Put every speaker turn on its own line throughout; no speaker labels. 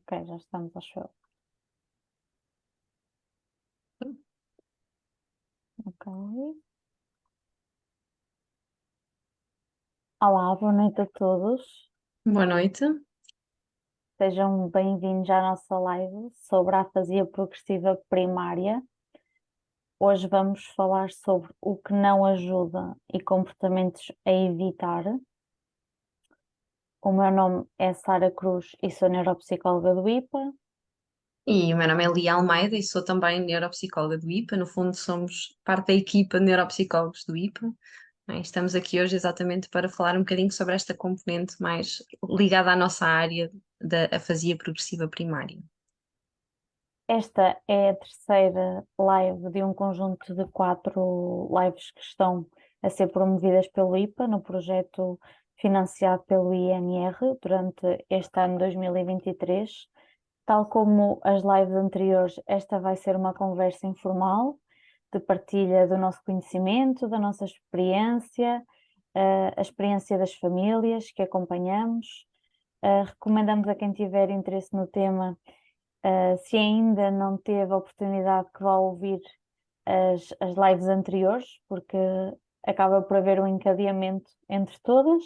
Ok, já estamos, acho eu. Ok. Olá, boa noite a todos.
Boa noite.
Sejam bem-vindos à nossa live sobre a afasia progressiva primária. Hoje vamos falar sobre o que não ajuda e comportamentos a evitar. O meu nome é Sara Cruz e sou neuropsicóloga do IPA.
E o meu nome é Lia Almeida e sou também neuropsicóloga do IPA. No fundo, somos parte da equipa de neuropsicólogos do IPA. Bem, estamos aqui hoje exatamente para falar um bocadinho sobre esta componente mais ligada à nossa área da afasia progressiva primária.
Esta é a terceira live de um conjunto de 4 lives que estão a ser promovidas pelo IPA no projeto financiado pelo INR durante este ano 2023. Tal como as lives anteriores, esta vai ser uma conversa informal de partilha do nosso conhecimento, da nossa experiência, a experiência das famílias que acompanhamos. Recomendamos a quem tiver interesse no tema, se ainda não teve a oportunidade, que vá ouvir as lives anteriores, porque acaba por haver um encadeamento entre todas.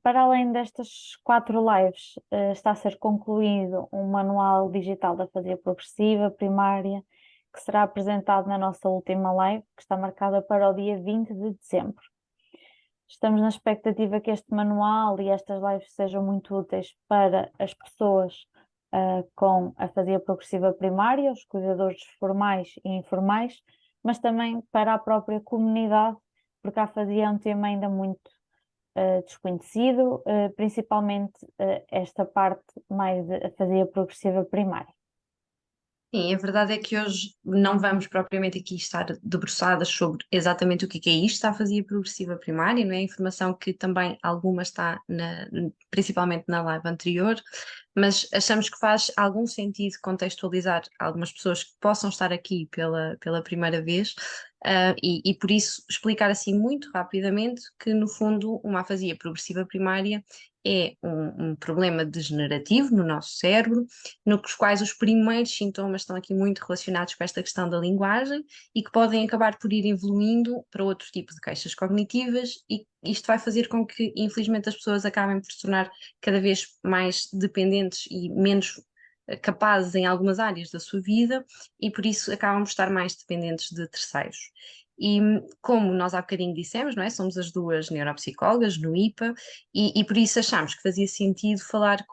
Para além destas 4 lives, está a ser concluído um manual digital da afasia progressiva primária, que será apresentado na nossa última live, que está marcada para o dia 20 de dezembro. Estamos na expectativa que este manual e estas lives sejam muito úteis para as pessoas com afasia progressiva primária, os cuidadores formais e informais, mas também para a própria comunidade, porque a afasia é um tema ainda muito desconhecido, principalmente esta parte mais de afasia progressiva primária.
Sim, a verdade é que hoje não vamos propriamente aqui estar debruçadas sobre exatamente o que é isto, a afasia progressiva primária, não é? A informação que também alguma está principalmente na live anterior, mas achamos que faz algum sentido contextualizar algumas pessoas que possam estar aqui pela primeira vez, e por isso explicar assim muito rapidamente que, no fundo, uma afasia progressiva primária é um problema degenerativo no nosso cérebro, nos quais os primeiros sintomas estão aqui muito relacionados com esta questão da linguagem e que podem acabar por ir evoluindo para outro tipo de queixas cognitivas, e isto vai fazer com que, infelizmente, as pessoas acabem por se tornar cada vez mais dependentes e menos capazes em algumas áreas da sua vida, e por isso acabam por estar mais dependentes de terceiros. E como nós há bocadinho dissemos, não é? Somos as duas neuropsicólogas no IPA, e por isso achámos que fazia sentido falar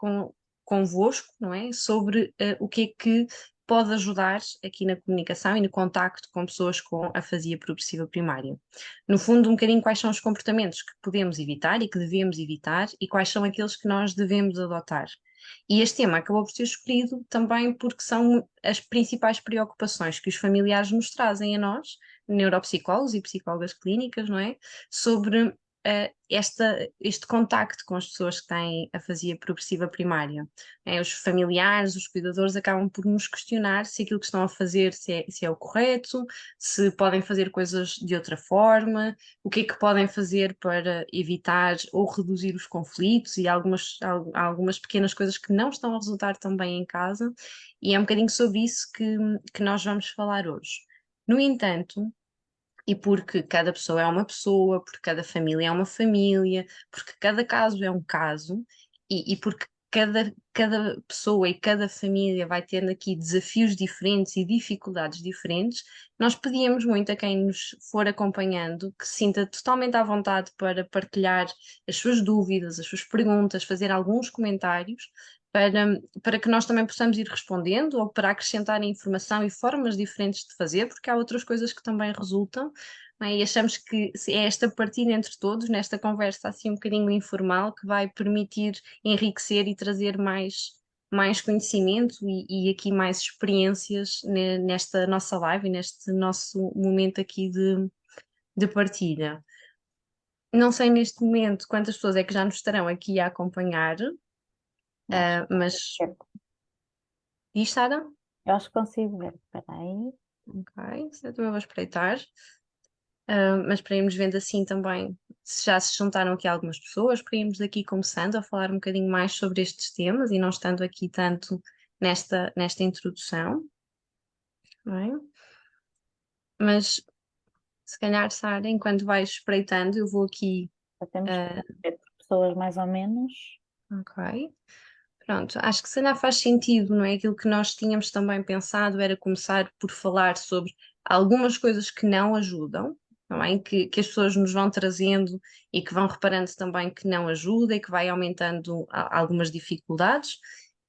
convosco, não é? Sobre o que é que pode ajudar aqui na comunicação e no contacto com pessoas com afasia progressiva primária. No fundo, um bocadinho quais são os comportamentos que podemos evitar e que devemos evitar, e quais são aqueles que nós devemos adotar. E este tema acabou por ser escolhido também porque são as principais preocupações que os familiares nos trazem a nós, neuropsicólogos e psicólogas clínicas, não é? Sobre este contacto com as pessoas que têm afasia progressiva primária. Os familiares, os cuidadores acabam por nos questionar se aquilo que estão a fazer se é o correto, se podem fazer coisas de outra forma, o que é que podem fazer para evitar ou reduzir os conflitos e algumas pequenas coisas que não estão a resultar tão bem em casa, e é um bocadinho sobre isso que nós vamos falar hoje. No entanto, e porque cada pessoa, porque cada família é uma família, porque cada caso é um caso, e porque cada pessoa e cada família vai tendo aqui desafios diferentes e dificuldades diferentes, nós pedíamos muito a quem nos for acompanhando que se sinta totalmente à vontade para partilhar as suas dúvidas, as suas perguntas, fazer alguns comentários. Para que nós também possamos ir respondendo ou para acrescentar informação e formas diferentes de fazer, porque há outras coisas que também resultam, não é? E achamos que é esta partilha entre todos, nesta conversa assim um bocadinho informal, que vai permitir enriquecer e trazer mais conhecimento e aqui mais experiências nesta nossa live e neste nosso momento aqui de partilha. Não sei neste momento quantas pessoas é que já nos estarão aqui a acompanhar,
Acho que consigo
mas
ver.
diz, Sara?
Eu acho que consigo ver. Espera aí.
Ok, eu também vou espreitar. mas para irmos vendo assim também, se já se juntaram aqui algumas pessoas, para irmos aqui começando a falar um bocadinho mais sobre estes temas e não estando aqui tanto nesta introdução, não é? Mas se calhar, Sara, enquanto vais espreitando, eu vou aqui.
Já temos
ah,
7 pessoas mais ou menos.
ok. Pronto, acho que se calhar faz sentido, não é? Aquilo que nós tínhamos também pensado era começar por falar sobre algumas coisas que não ajudam, não é? Que as pessoas nos vão trazendo e que vão reparando também que não ajuda e que vai aumentando algumas dificuldades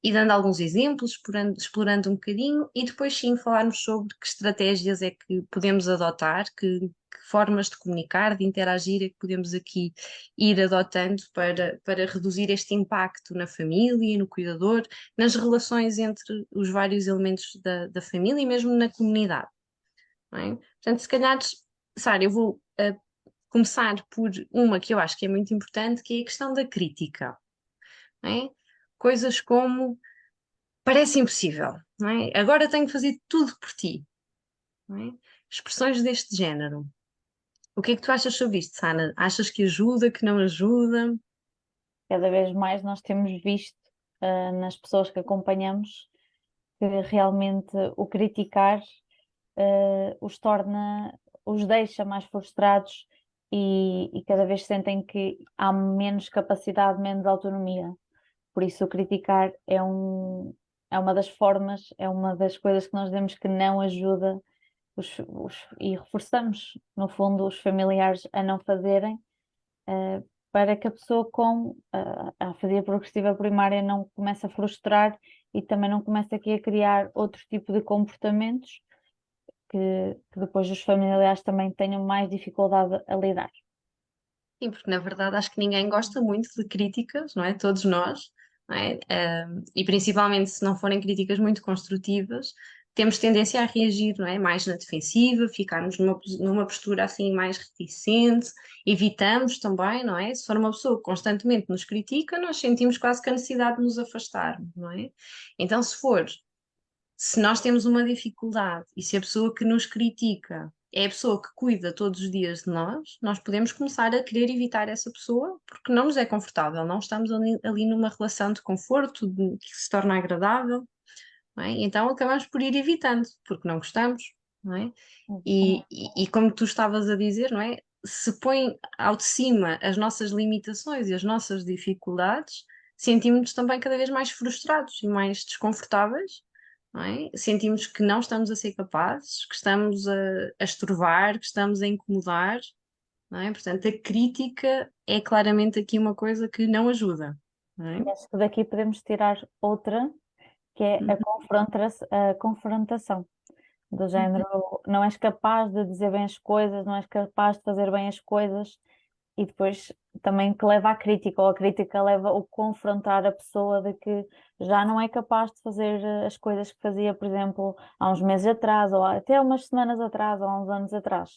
e dando alguns exemplos, explorando um bocadinho e depois sim falarmos sobre que estratégias é que podemos adotar, que formas de comunicar, de interagir é que podemos aqui ir adotando para reduzir este impacto na família, no cuidador, nas relações entre os vários elementos da família e mesmo na comunidade, não é? Portanto, se calhar, Sara, eu vou começar por uma que eu acho que é muito importante, que é a questão da crítica, não é? Coisas como parece impossível, não é? Agora tenho que fazer tudo por ti, não é? Expressões deste género. O que é que tu achas sobre isto, Sara? Achas que ajuda, que não ajuda?
Cada vez mais nós temos visto, nas pessoas que acompanhamos, que realmente o criticar, os torna, os deixa mais frustrados e cada vez sentem que há menos capacidade, menos autonomia. Por isso, o criticar é uma das formas, é uma das coisas que nós vemos que não ajuda e reforçamos, no fundo, os familiares a não fazerem, para que a pessoa com a fazer progressiva primária não comece a frustrar e também não comece aqui a criar outro tipo de comportamentos que depois os familiares também tenham mais dificuldade a lidar.
Sim, porque na verdade acho que ninguém gosta muito de críticas, não é? Todos nós, não é? E principalmente se não forem críticas muito construtivas, temos tendência a reagir, não é? Mais na defensiva, ficarmos numa postura assim mais reticente, evitamos também, não é? Se for uma pessoa que constantemente nos critica, nós sentimos quase que a necessidade de nos afastar, não é? Então, se nós temos uma dificuldade e se a pessoa que nos critica é a pessoa que cuida todos os dias de nós, nós podemos começar a querer evitar essa pessoa porque não nos é confortável, não estamos ali numa relação de conforto, que se torna agradável, não é? Então acabamos por ir evitando, porque não gostamos, não é? E como tu estavas a dizer, não é? Se põe ao de cima as nossas limitações e as nossas dificuldades, sentimos-nos também cada vez mais frustrados e mais desconfortáveis, não é? Sentimos que não estamos a ser capazes, que estamos a estorvar, que estamos a incomodar, não é? Portanto, a crítica é claramente aqui uma coisa que não ajuda, não é?
E acho que daqui podemos tirar outra, que é
Uhum,
a confrontação. Do
uhum.
género, não és capaz de dizer bem as coisas, não és capaz de fazer bem as coisas, e depois também que leva à crítica, ou a crítica leva o confrontar a pessoa de que já não é capaz de fazer as coisas que fazia, por exemplo, há uns meses atrás, ou até umas semanas atrás, ou há uns anos atrás.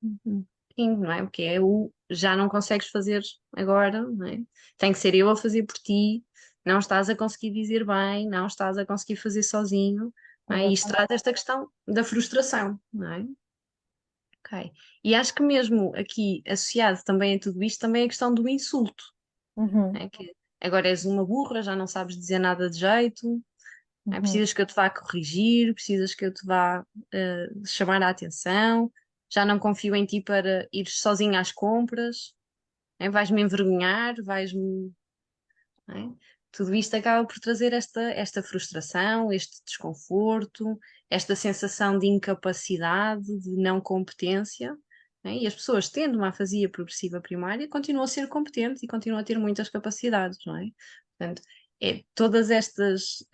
Uhum. Sim, não é? Porque é o já não consegues fazer agora, não é? Tem que ser eu a fazer por ti, não estás a conseguir dizer bem, não estás a conseguir fazer sozinho, não é? E isto traz
Exatamente.
esta questão da frustração, não é? Ok. E acho que mesmo aqui associado também a tudo isto, também é a questão do insulto, não
Uhum,
é? Que agora és uma burra, já não sabes dizer nada de jeito, não é?
uhum.
Precisas que eu te vá corrigir, precisas que eu te vá chamar a atenção, já não confio em ti para ir sozinha às compras, não é? Vais-me envergonhar, vais-me. Não é? Tudo isto acaba por trazer esta frustração, este desconforto, esta sensação de incapacidade, de não competência. Não é? E as pessoas, tendo uma afasia progressiva primária, continuam a ser competentes e continuam a ter muitas capacidades, não é? Portanto, todas estas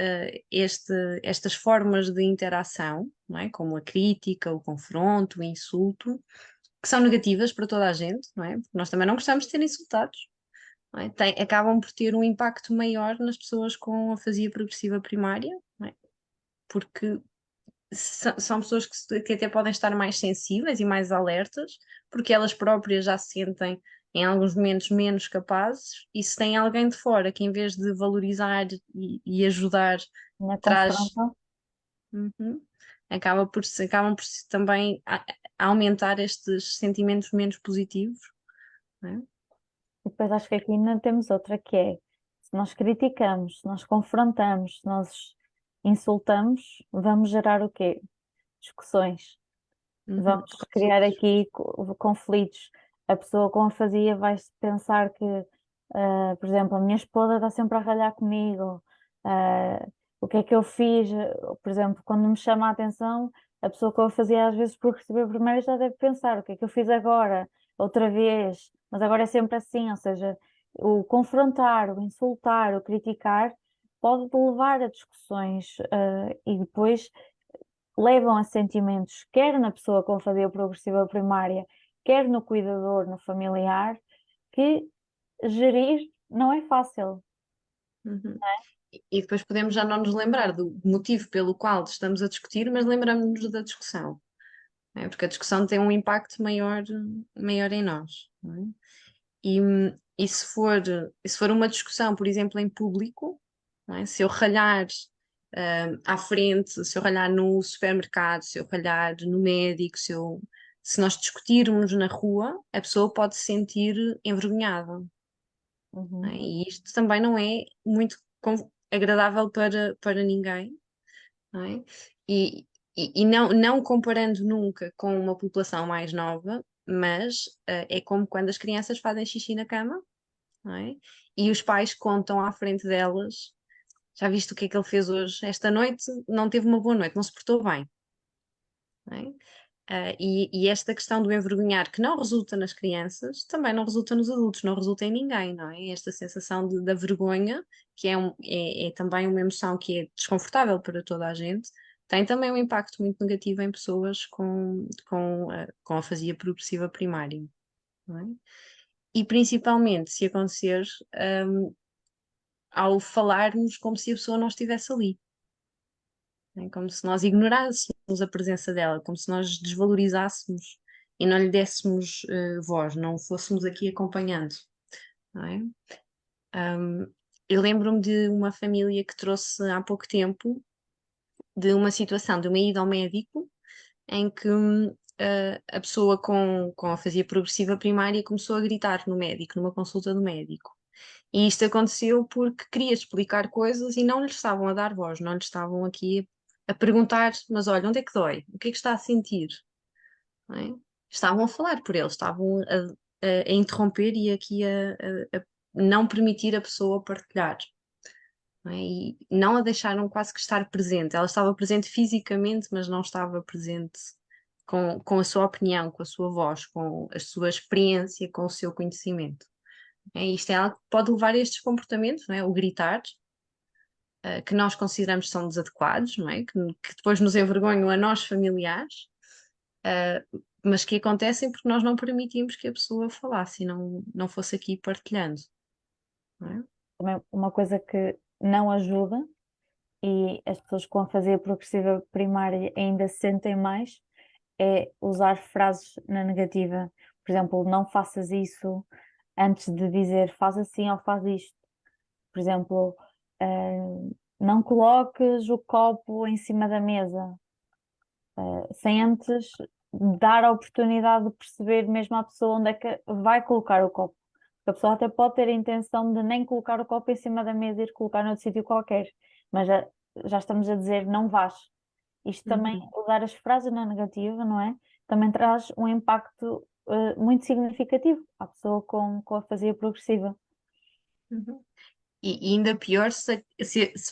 formas de interação, não é? Como a crítica, o confronto, o insulto, que são negativas para toda a gente, não é? Porque nós também não gostamos de ser insultados, não é? Acabam por ter um impacto maior nas pessoas com afasia progressiva primária, não é? Porque são pessoas que até podem estar mais sensíveis e mais alertas, porque elas próprias já se sentem em alguns momentos menos capazes, e se tem alguém de fora que em vez de valorizar e ajudar,
Na
traz.
confronta,
Uhum. acabam por também aumentar estes sentimentos menos positivos, não é?
E depois acho que aqui ainda temos outra que é, se nós criticamos, se nós confrontamos, se nós insultamos, vamos gerar o quê? Discussões.
Uhum.
Vamos criar aqui conflitos. A pessoa com a fazia vai pensar que, por exemplo, a minha esposa está sempre a ralhar comigo. ah, o que é que eu fiz? Por exemplo, quando me chama a atenção, a pessoa que eu fazia às vezes por receber primeiro já deve pensar o que é que eu fiz agora, outra vez, mas agora é sempre assim, ou seja, o confrontar, o insultar, o criticar pode levar a discussões, e depois levam a sentimentos, quer na pessoa com afasia progressiva primária, quer no cuidador, no familiar, que gerir não é fácil.
Uhum. E depois podemos já não nos lembrar do motivo pelo qual estamos a discutir, mas lembramos-nos da discussão, não é? Porque a discussão tem um impacto maior em nós, não é? E, e se for uma discussão, por exemplo, em público, não é? Se eu ralhar à frente, se eu ralhar no supermercado, se eu ralhar no médico, se nós discutirmos na rua, a pessoa pode se sentir envergonhada, não
Uhum.
é? E isto também não é muito agradável para ninguém, não é? E, e não comparando nunca com uma população mais nova, mas é como quando as crianças fazem xixi na cama, não é? E os pais contam à frente delas: já viste o que é que ele fez hoje? Esta noite não teve uma boa noite, não se portou bem, não é? E esta questão do envergonhar, que não resulta nas crianças, também não resulta nos adultos, não resulta em ninguém, não é? Esta sensação da vergonha, que é também uma emoção que é desconfortável para toda a gente, tem também um impacto muito negativo em pessoas com afasia progressiva primária, não é? E principalmente se acontecer, ao falarmos como se a pessoa não estivesse ali, né? Como se nós ignorássemos a presença dela, como se nós desvalorizássemos e não lhe dessemos voz, não fôssemos aqui acompanhando, não é? Um, eu lembro-me de uma família que trouxe há pouco tempo de uma situação de uma ida ao médico em que a pessoa com afasia progressiva primária começou a gritar no médico, numa consulta do médico. E isto aconteceu porque queria explicar coisas e não lhe estavam a dar voz, não lhe estavam aqui a perguntar, mas olha, onde é que dói? O que é que está a sentir? Não é? Estavam a falar por ele, estavam a interromper e aqui a não permitir a pessoa partilhar. Não é? E não a deixaram quase que estar presente. Ela estava presente fisicamente, mas não estava presente com a sua opinião, com a sua voz, com a sua experiência, com o seu conhecimento. Isto é algo que pode levar a estes comportamentos, não é? O gritar, que nós consideramos que são desadequados, não é? Que depois nos envergonham a nós familiares, mas que acontecem porque nós não permitimos que a pessoa falasse e não fosse aqui partilhando, não é?
Também uma coisa que não ajuda e as pessoas com afasia progressiva primária ainda se sentem mais é usar frases na negativa. Por exemplo, não faças isso antes de dizer faz assim ou faz isto. Por exemplo, não coloques o copo em cima da mesa, sem antes dar a oportunidade de perceber mesmo à pessoa onde é que vai colocar o copo. Porque a pessoa até pode ter a intenção de nem colocar o copo em cima da mesa e ir colocar noutro sítio qualquer, mas já estamos a dizer não vás. Isto também,
Uhum,
usar as frases na negativa, não é? Também traz um impacto muito significativo à pessoa com afasia progressiva.
uhum. E ainda pior se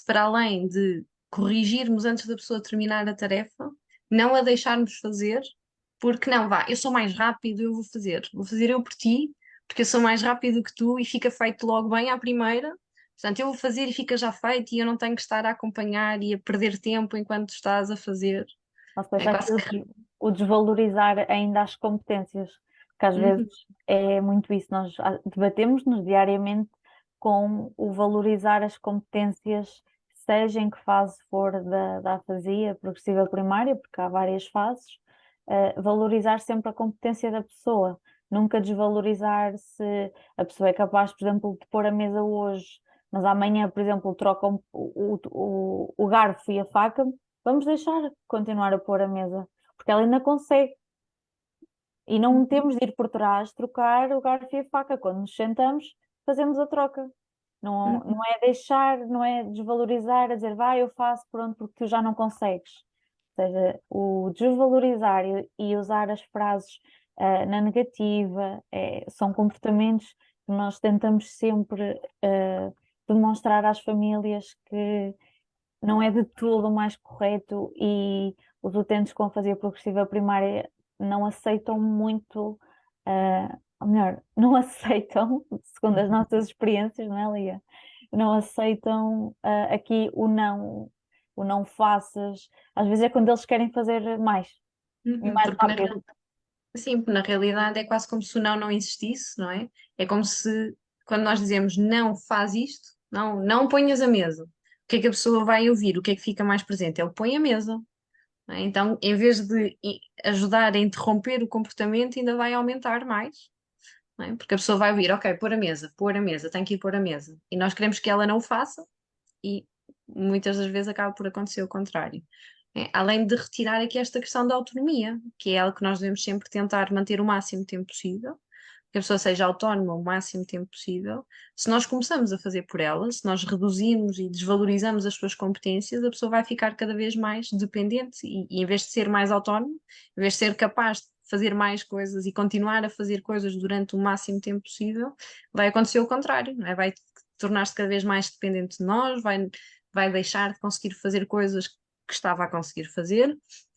para além de corrigirmos antes da pessoa terminar a tarefa, não a deixarmos fazer, porque não, vá, eu sou mais rápido, eu vou fazer eu por ti, porque eu sou mais rápido que tu e fica feito logo bem à primeira. Portanto, eu vou fazer e fica já feito e eu não tenho que estar a acompanhar e a perder tempo enquanto estás a fazer.
Ou
É
seja, aqui
quase que.
o desvalorizar ainda as competências, que às vezes
Uhum,
é muito isso. Nós debatemos-nos diariamente com o valorizar as competências, seja em que fase for da afasia progressiva primária, porque há várias fases, valorizar sempre a competência da pessoa, nunca desvalorizar se a pessoa é capaz, por exemplo, de pôr a mesa hoje, mas amanhã, por exemplo, trocam o garfo e a faca vamos deixar continuar a pôr a mesa, porque ela ainda consegue. E não temos de ir por trás trocar o garfo e a faca. Quando nos sentamos, fazemos a troca. Não,
Uhum.
não é deixar, não é desvalorizar, a dizer, vai, eu faço, pronto, porque tu já não consegues. Ou seja, o desvalorizar e usar as frases na negativa são comportamentos que nós tentamos sempre demonstrar às famílias que não é de todo o mais correto e os utentes com afasia progressiva primária não aceitam muito, ou melhor, não aceitam, segundo as nossas experiências, não é, Lia? Não aceitam aqui o não faças. Às vezes é quando eles querem fazer mais e
Uhum.
mais
Porque
rápido.
sim, na realidade é quase como se o não não existisse, não é? É como se quando nós dizemos não faz isto, não, não ponhas a mesa. O que é que a pessoa vai ouvir? O que é que fica mais presente? Ele põe a mesa. Não é? Então, em vez de ajudar a interromper o comportamento, ainda vai aumentar mais. Não é? Porque a pessoa vai ouvir, ok, pôr a mesa, tem que ir pôr a mesa. E nós queremos que ela não o faça e muitas das vezes acaba por acontecer o contrário. Além de retirar aqui esta questão da autonomia, que é algo que nós devemos sempre tentar manter o máximo tempo possível, que a pessoa seja autónoma o máximo tempo possível. Se nós começamos a fazer por ela, se nós reduzimos e desvalorizamos as suas competências, a pessoa vai ficar cada vez mais dependente e em vez de ser mais autónoma, em vez de ser capaz de fazer mais coisas e continuar a fazer coisas durante o máximo tempo possível, vai acontecer o contrário, não é? Vai tornar-se cada vez mais dependente de nós, vai deixar de conseguir fazer coisas que estava a conseguir fazer,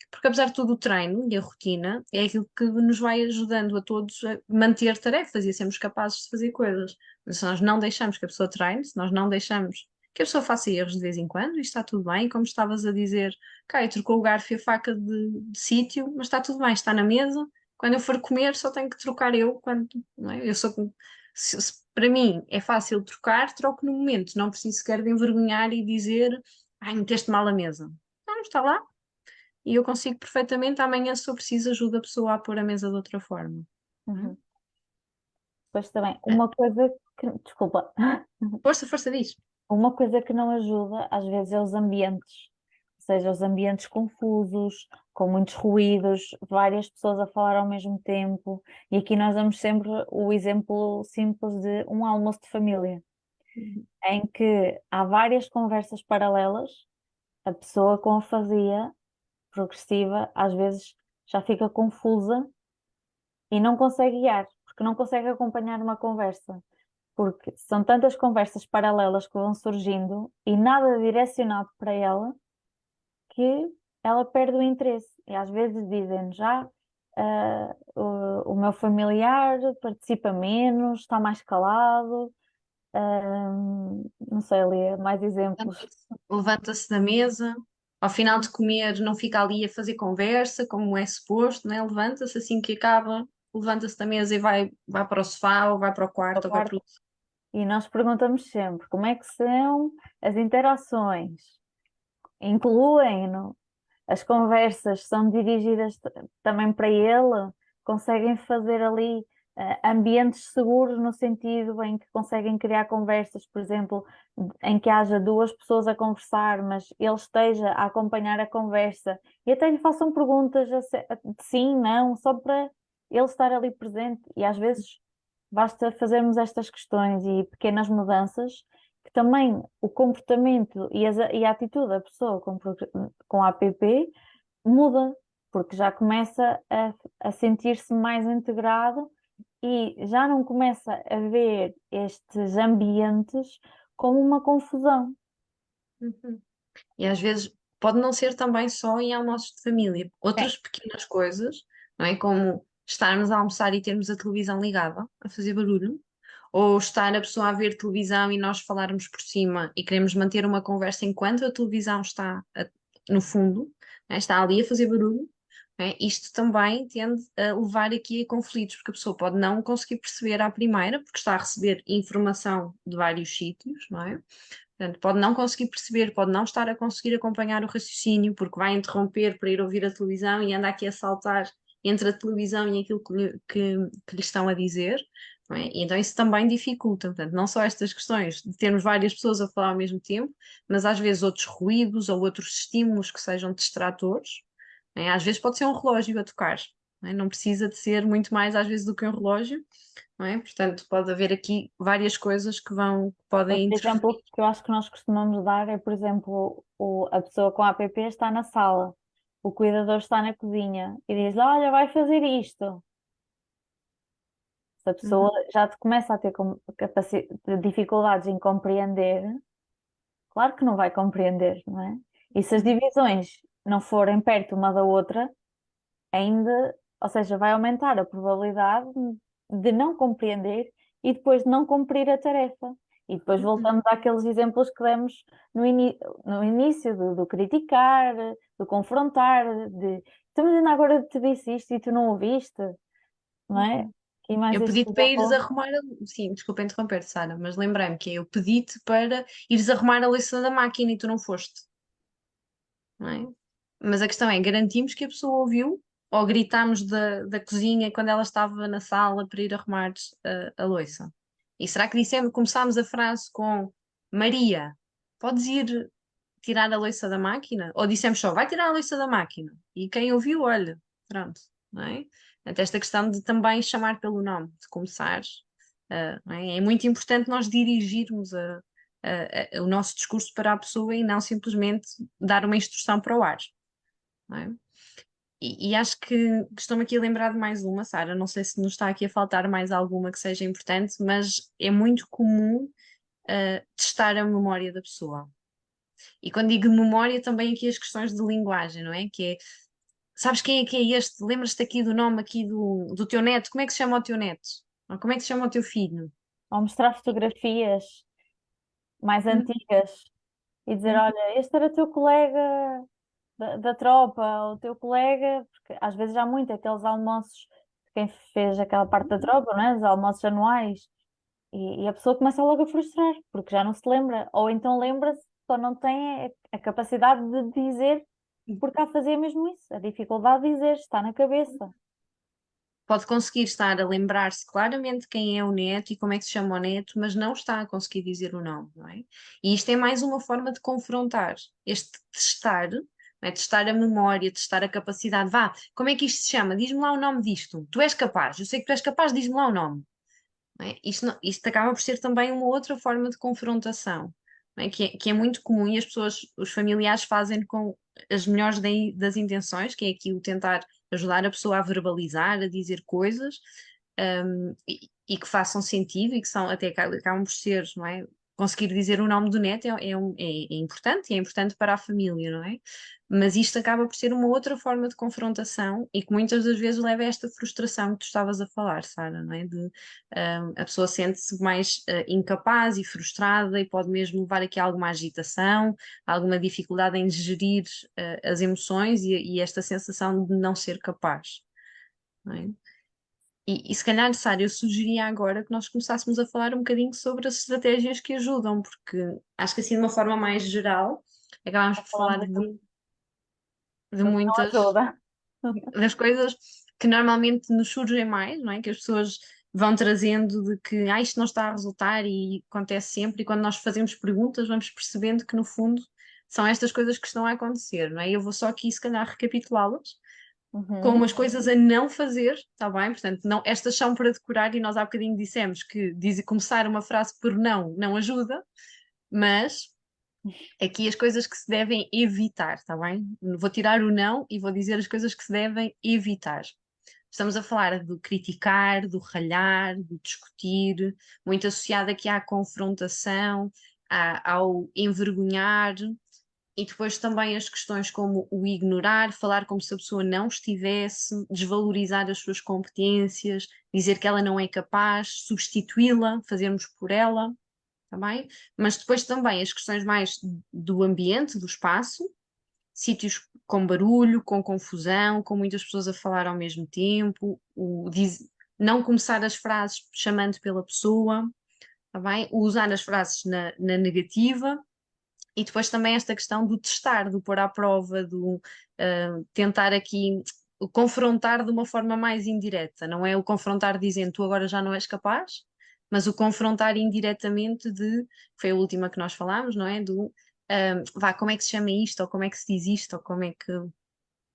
porque apesar de tudo o treino e a rotina é aquilo que nos vai ajudando a todos a manter tarefas e a sermos capazes de fazer coisas. Mas se nós não deixamos que a pessoa treine, se nós não deixamos que a pessoa faça erros de vez em quando, e está tudo bem, como estavas a dizer, ok, trocou o garfo e a faca de sítio, mas está tudo bem, está na mesa, quando eu for comer só tenho que trocar eu, quando, não é? Eu sou, para mim é fácil trocar, troco no momento, não preciso sequer de envergonhar e dizer, ai, meteste mal a mesa. Não, está lá, e eu consigo perfeitamente amanhã, se eu preciso, ajuda a pessoa a pôr a mesa de outra forma. Não
Uhum. Depois também,
é?
uma coisa que, desculpa,
Força, força diz.
uma coisa que não ajuda às vezes é os ambientes, ou seja, os ambientes confusos, com muitos ruídos, várias pessoas a falar ao mesmo tempo, e aqui nós damos sempre o exemplo simples de um almoço de família, em que há várias conversas paralelas, a pessoa com afasia progressiva às vezes já fica confusa e não consegue guiar, porque não consegue acompanhar uma conversa. Porque são tantas conversas paralelas que vão surgindo e nada direcionado para ela que ela perde o interesse. E às vezes dizem já o meu familiar participa menos, está mais calado, não sei ali, mais exemplos.
Levanta-se da mesa, ao final de comer, não fica ali a fazer conversa, como é suposto, né? Levanta-se assim que acaba, levanta-se da mesa e vai para o sofá, ou vai para o
Da
quarto, ou vai para
parte.
o.
E nós perguntamos sempre como é que são as interações, incluem-no. As conversas são dirigidas também para ele, conseguem fazer ali ambientes seguros no sentido em que conseguem criar conversas, por exemplo, em que haja duas pessoas a conversar, mas ele esteja a acompanhar a conversa e até lhe façam perguntas de sim, não, só para ele estar ali presente. E às vezes basta fazermos estas questões e pequenas mudanças que também o comportamento e a atitude da pessoa com a APP muda, porque já começa a sentir-se mais integrado e já não começa a ver estes ambientes como uma confusão.
Uhum. E às vezes pode não ser também só em almoços de família.
É,
Outras pequenas coisas, não é? Como estarmos a almoçar e termos a televisão ligada, a fazer barulho, ou estar a pessoa a ver televisão e nós falarmos por cima e queremos manter uma conversa enquanto a televisão está no fundo, não é? Está ali a fazer barulho. Não é? Isto também tende a levar aqui a conflitos, porque a pessoa pode não conseguir perceber à primeira, porque está a receber informação de vários sítios, não é? Portanto, pode não conseguir perceber, pode não estar a conseguir acompanhar o raciocínio, porque vai interromper para ir ouvir a televisão e anda aqui a saltar entre a televisão e aquilo que lhe estão a dizer. não é? E então isso também dificulta, portanto, não só estas questões de termos várias pessoas a falar ao mesmo tempo, mas às vezes outros ruídos ou outros estímulos que sejam distratores, não é? Às vezes pode ser um relógio a tocar, não é? Não precisa de ser muito mais às vezes do que um relógio, não é? Portanto, pode haver aqui várias coisas que podem
Outro
interferir.
exemplo que eu acho que nós costumamos dar é, por exemplo, a pessoa com APP está na sala, o cuidador está na cozinha e diz: Olha, vai fazer isto. Se a
Uhum.
pessoa já te começa a ter dificuldades em compreender, claro que não vai compreender, não é? E se as divisões não forem perto uma da outra, ainda, ou seja, vai aumentar a probabilidade de não compreender e depois de não cumprir a tarefa. E depois
Uhum.
voltamos àqueles exemplos que demos no início, do criticar, do confrontar, de então, mas ainda agora te disse isto e tu não ouviste, não é?
Uhum.
E mais
Eu
este
pedi-te para ires
exemplo.
arrumar Sim, desculpa interromper-te, Sara, mas lembrei-me que eu pedi-te para ires arrumar a louça da máquina e tu não foste, não é? Mas a questão é, garantimos que a pessoa ouviu ou gritámos da cozinha quando ela estava na sala para ir arrumar a louça? E será que começámos a frase com Maria, podes ir tirar a louça da máquina? Ou dissemos só, vai tirar a louça da máquina? E quem ouviu, olha, pronto, não é? Portanto, esta questão de também chamar pelo nome, de começar, não é? É muito importante nós dirigirmos o nosso discurso para a pessoa e não simplesmente dar uma instrução para o ar, não é? E acho que estou-me aqui a lembrar de mais uma, Sara. Não sei se nos está aqui a faltar mais alguma que seja importante, mas é muito comum testar a memória da pessoa. E quando digo memória, também aqui as questões de linguagem, não é? Que é, sabes quem é que é este? Lembras-te aqui do nome aqui do teu neto? Como é que se chama o teu neto? Ou como é que se chama o teu filho?
Ao mostrar fotografias mais
Hum,
antigas e dizer,
hum,
olha, este era teu colega da tropa, ou teu colega, porque às vezes há muito aqueles almoços de quem fez aquela parte da tropa, não é? Os almoços anuais, e a pessoa começa logo a frustrar, porque já não se lembra, ou então lembra-se, só não tem a capacidade de dizer, porque há a fazer mesmo isso, a dificuldade de dizer, está na cabeça.
Pode conseguir estar a lembrar-se claramente quem é o neto e como é que se chama o neto, mas não está a conseguir dizer o nome, não é? E isto é mais uma forma de confrontar, este testar, não é? Testar a memória, testar a capacidade. Vá, como é que isto se chama? Diz-me lá o nome disto. Tu és capaz, eu sei que tu és capaz, diz-me lá o nome. Não é? Isto acaba por ser também uma outra forma de confrontação, não é? Que é muito comum e as pessoas, os familiares fazem com as melhores das intenções, que é aqui o tentar ajudar a pessoa a verbalizar, a dizer coisas, e que façam sentido e que são até acabam por ser, não é? Conseguir dizer o nome do neto é importante e é importante para a família, não é? Mas isto acaba por ser uma outra forma de confrontação e que muitas das vezes leva a esta frustração que tu estavas a falar, Sara, não é? A pessoa sente-se mais incapaz e frustrada e pode mesmo levar aqui a alguma agitação, alguma dificuldade em gerir as emoções e esta sensação de não ser capaz, não é? E se calhar, Sara, eu sugeria agora que nós começássemos a falar um bocadinho sobre as estratégias que ajudam, porque acho que assim, de uma forma mais geral, acabámos
Já
por falar
falamos aqui
de
do que não
muitas
ajuda.
das coisas que normalmente nos surgem mais, não é? Que as pessoas vão trazendo de que isto não está a resultar e acontece sempre, e quando nós fazemos perguntas, vamos percebendo que no fundo são estas coisas que estão a acontecer, não é? Eu vou só aqui, se calhar, recapitulá-las com
Uhum.
umas coisas a não fazer, está bem? Portanto, não, estas são para decorar e nós há bocadinho dissemos que começar uma frase por não ajuda, mas aqui as coisas que se devem evitar, está bem? Vou tirar o não e vou dizer as coisas que se devem evitar. Estamos a falar do criticar, do ralhar, do discutir, muito associado aqui à confrontação, ao envergonhar, e depois também as questões como o ignorar, falar como se a pessoa não estivesse, desvalorizar as suas competências, dizer que ela não é capaz, substituí-la, fazermos por ela, também. Mas depois também as questões mais do ambiente, do espaço, sítios com barulho, com confusão, com muitas pessoas a falar ao mesmo tempo, não começar as frases chamando pela pessoa, tá bem? O usar as frases na negativa. E depois também esta questão do testar, do pôr à prova, do tentar aqui o confrontar de uma forma mais indireta, não é o confrontar dizendo tu agora já não és capaz, mas o confrontar indiretamente de, foi a última que nós falámos, não é? Do vá, como é que se chama isto, ou como é que se diz isto, ou como é que,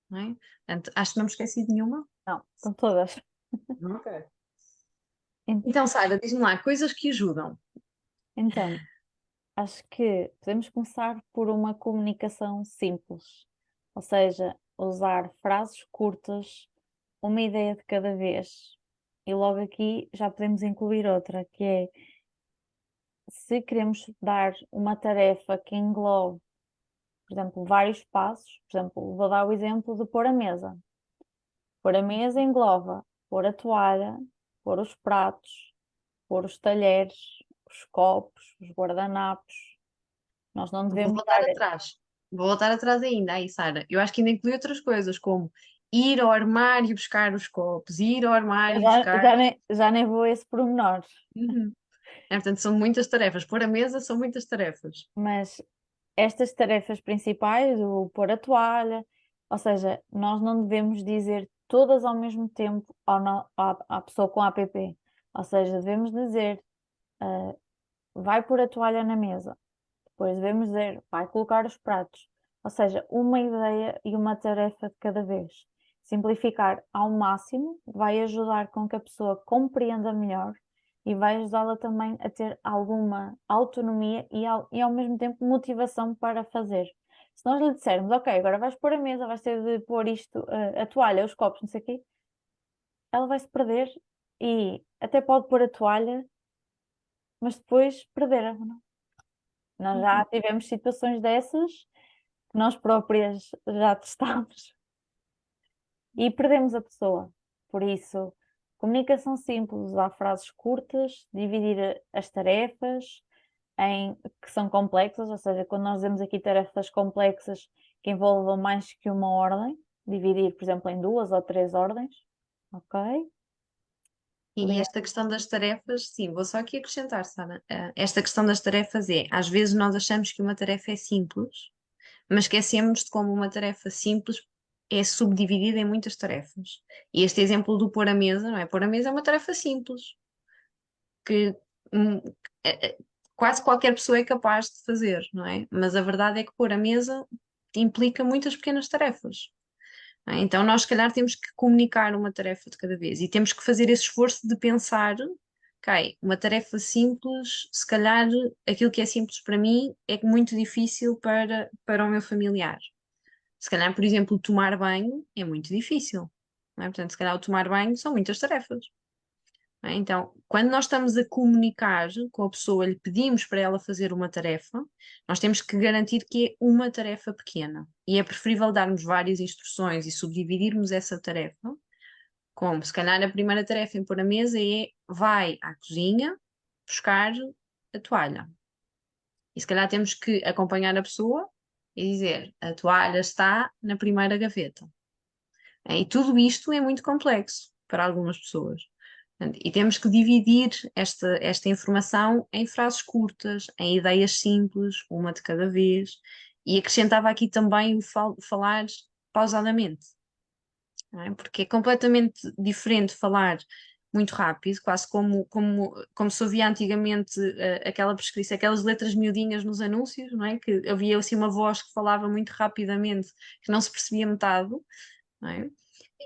não é? Portanto, acho que não me esqueci de nenhuma.
Não, estão todas.
Ok.
En-
Então, Sara, diz-me lá, coisas que ajudam.
Então, acho que podemos começar por uma comunicação simples, ou seja, usar frases curtas, uma ideia de cada vez. E logo aqui já podemos incluir outra, que é se queremos dar uma tarefa que englobe, por exemplo, vários passos, por exemplo, vou dar o exemplo de pôr a mesa. Pôr a mesa engloba pôr a toalha, pôr os pratos, pôr os talheres, os copos, os guardanapos. Nós não
Vou
devemos
voltar
dar.
atrás. Vou voltar atrás ainda, aí, Sara. Eu acho que ainda inclui outras coisas, como ir ao armário buscar os copos, ir ao
Eu
armário
Já,
buscar.
já nem vou a esse pormenor,
Uhum. Portanto, são muitas tarefas. Pôr a mesa são muitas tarefas.
mas estas tarefas principais, o pôr a toalha, ou seja, nós não devemos dizer todas ao mesmo tempo à pessoa com APP. Ou seja, devemos dizer, ah, vai pôr a toalha na mesa. Depois devemos dizer, vai colocar os pratos. Ou seja, uma ideia e uma tarefa de cada vez. Simplificar ao máximo vai ajudar com que a pessoa compreenda melhor e vai ajudá-la também a ter alguma autonomia e ao mesmo tempo motivação para fazer. Se nós lhe dissermos, ok, agora vais pôr a mesa, vais ter de pôr isto, a toalha, os copos, não sei o quê, ela vai se perder e até pode pôr a toalha, mas depois perder. Nós já
Uhum.
tivemos situações dessas que nós próprias já testámos e perdemos a pessoa. Por isso, comunicação simples, usar frases curtas, dividir as tarefas em que são complexas, ou seja, quando nós dizemos aqui tarefas complexas que envolvam mais que uma ordem, dividir, por exemplo, em duas ou três ordens, ok?
E esta questão das tarefas, sim, vou só aqui acrescentar, Sara. Esta questão das tarefas é, às vezes nós achamos que uma tarefa é simples, mas esquecemos de como uma tarefa simples é subdividida em muitas tarefas. E este exemplo do pôr a mesa, não é? Pôr a mesa é uma tarefa simples, que hum, é- é- quase qualquer pessoa é capaz de fazer, não é? Mas a verdade é que pôr a mesa implica muitas pequenas tarefas. Não é? Então, nós, se calhar, temos que comunicar uma tarefa de cada vez e temos que fazer esse esforço de pensar, ok, uma tarefa simples, se calhar aquilo que é simples para mim é muito difícil para o meu familiar. Se calhar, por exemplo, tomar banho é muito difícil. Não é? Portanto, se calhar, o tomar banho são muitas tarefas. Não é? Então, quando nós estamos a comunicar com a pessoa, lhe pedimos para ela fazer uma tarefa, nós temos que garantir que é uma tarefa pequena. E é preferível darmos várias instruções e subdividirmos essa tarefa, como se calhar a primeira tarefa em pôr a mesa é vai à cozinha buscar a toalha. E se calhar temos que acompanhar a pessoa e dizer a toalha está na primeira gaveta. E tudo isto é muito complexo para algumas pessoas. Portanto, e temos que dividir esta informação em frases curtas, em ideias simples, uma de cada vez, e acrescentava aqui também o falar pausadamente, não é? Porque é completamente diferente falar muito rápido, quase como se ouvia antigamente aquela prescrição, aquelas letras miudinhas nos anúncios, não é? Que havia assim uma voz que falava muito rapidamente, que não se percebia metade, não é?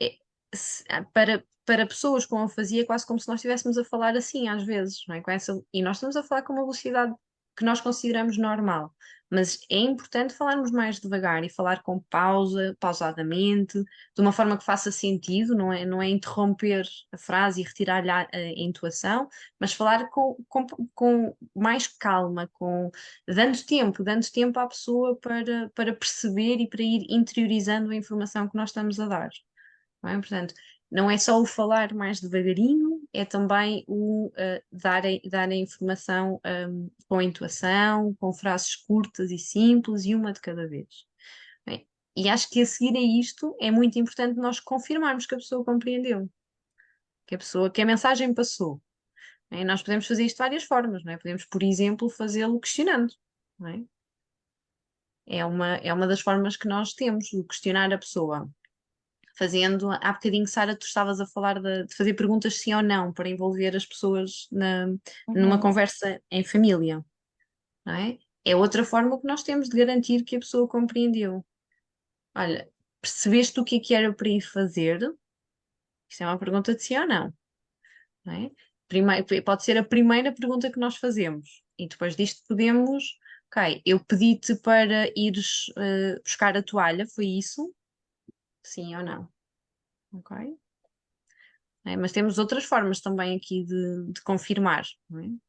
É- para pessoas com afasia, é quase como se nós estivéssemos a falar assim, às vezes, não é? E nós estamos a falar com uma velocidade que nós consideramos normal, mas é importante falarmos mais devagar e falar com pausa, pausadamente, de uma forma que faça sentido, não é interromper a frase e retirar-lhe a entoação, mas falar com mais calma, dando tempo à pessoa para perceber e para ir interiorizando a informação que nós estamos a dar, não é? Portanto, não é só o falar mais devagarinho, é também o dar a informação com entoação, com frases curtas e simples e uma de cada vez. Bem, e acho que a seguir a isto é muito importante nós confirmarmos que a pessoa compreendeu, que a mensagem passou. Não é? Nós podemos fazer isto de várias formas, não é? Podemos, por exemplo, fazê-lo questionando, não é? É uma das formas que nós temos, de questionar a pessoa. fazendo, há bocadinho, Sara, tu estavas a falar de fazer perguntas sim ou não para envolver as pessoas numa
Uhum.
conversa em família, não é? É outra forma que nós temos de garantir que a pessoa compreendeu. Olha, percebeste o que era para ir fazer? Isto é uma pergunta de sim ou não, não é? Pode ser a primeira pergunta que nós fazemos. E depois disto podemos, ok, eu pedi-te para ires buscar a toalha, foi isso? Sim ou não? Ok? Mas temos outras formas também aqui de confirmar, não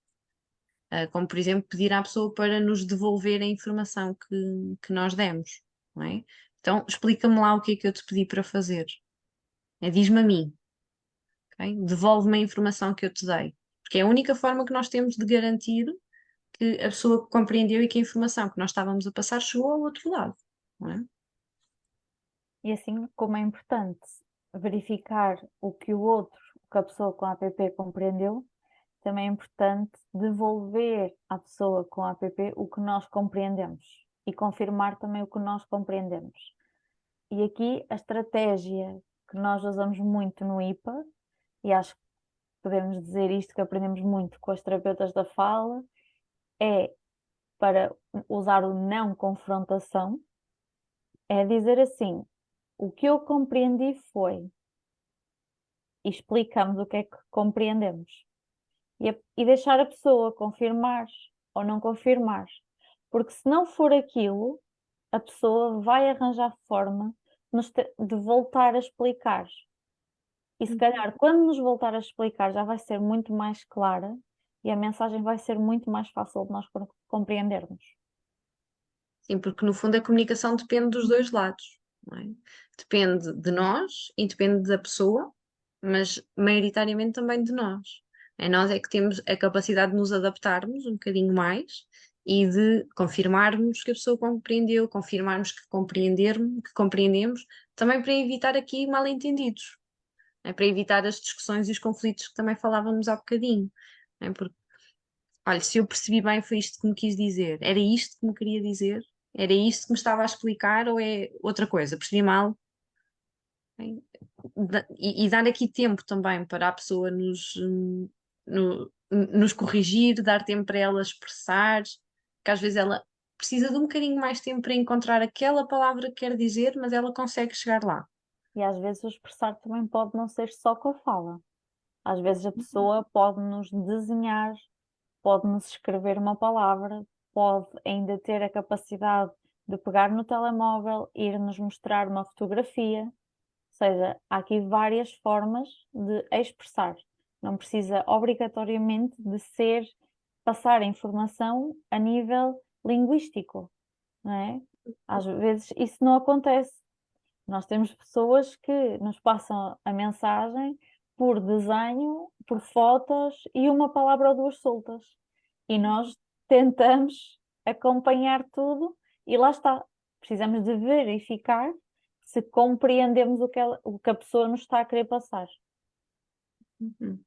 é? Como por exemplo pedir à pessoa para nos devolver a informação que nós demos, não é? Então explica-me lá o que é que eu te pedi para fazer. Diz-me a mim, ok? Devolve-me a informação que eu te dei. Porque é a única forma que nós temos de garantir que a pessoa compreendeu e que a informação que nós estávamos a passar chegou ao outro lado, não é?
E assim como é importante verificar o que o outro, o que a pessoa com a app compreendeu, também é importante devolver à pessoa com a app o que nós compreendemos e confirmar também o que nós compreendemos. E aqui a estratégia que nós usamos muito no IPA, e acho que podemos dizer isto que aprendemos muito com as terapeutas da fala, é para usar o não confrontação, é dizer assim: o que eu compreendi foi, e explicamos o que é que compreendemos. E deixar a pessoa confirmar ou não confirmar. Porque se não for aquilo, a pessoa vai arranjar forma de voltar a explicar. E se calhar, quando nos voltar a explicar, já vai ser muito mais clara e a mensagem vai ser muito mais fácil de nós compreendermos.
Sim, porque no fundo a comunicação depende dos dois lados, não é? Depende de nós e depende da pessoa, mas maioritariamente também de nós. Nós é que temos a capacidade de nos adaptarmos um bocadinho mais e de confirmarmos que a pessoa compreendeu, confirmarmos que compreendermos, que compreendemos, também para evitar aqui mal-entendidos, para evitar as discussões e os conflitos que também falávamos há bocadinho. Porque, olha, se eu percebi bem, foi isto que me quis dizer, era isto que me queria dizer, era isto que me estava a explicar ou é outra coisa? Percebi mal? Bem, e dar aqui tempo também para a pessoa nos corrigir, dar tempo para ela expressar, que às vezes ela precisa de um bocadinho mais tempo para encontrar aquela palavra que quer dizer, mas ela consegue chegar lá.
E às vezes o expressar também pode não ser só com a fala. Às vezes a pessoa pode nos desenhar, pode nos escrever uma palavra, pode ainda ter a capacidade de pegar no telemóvel, ir nos mostrar uma fotografia. Ou seja, há aqui várias formas de expressar. Não precisa obrigatoriamente de ser passar a informação a nível linguístico, não é? Às vezes isso não acontece. Nós temos pessoas que nos passam a mensagem por desenho, por fotos e uma palavra ou duas soltas. E nós tentamos acompanhar tudo e lá está. Precisamos de verificar se compreendemos o que a pessoa nos está a querer passar.
Uhum.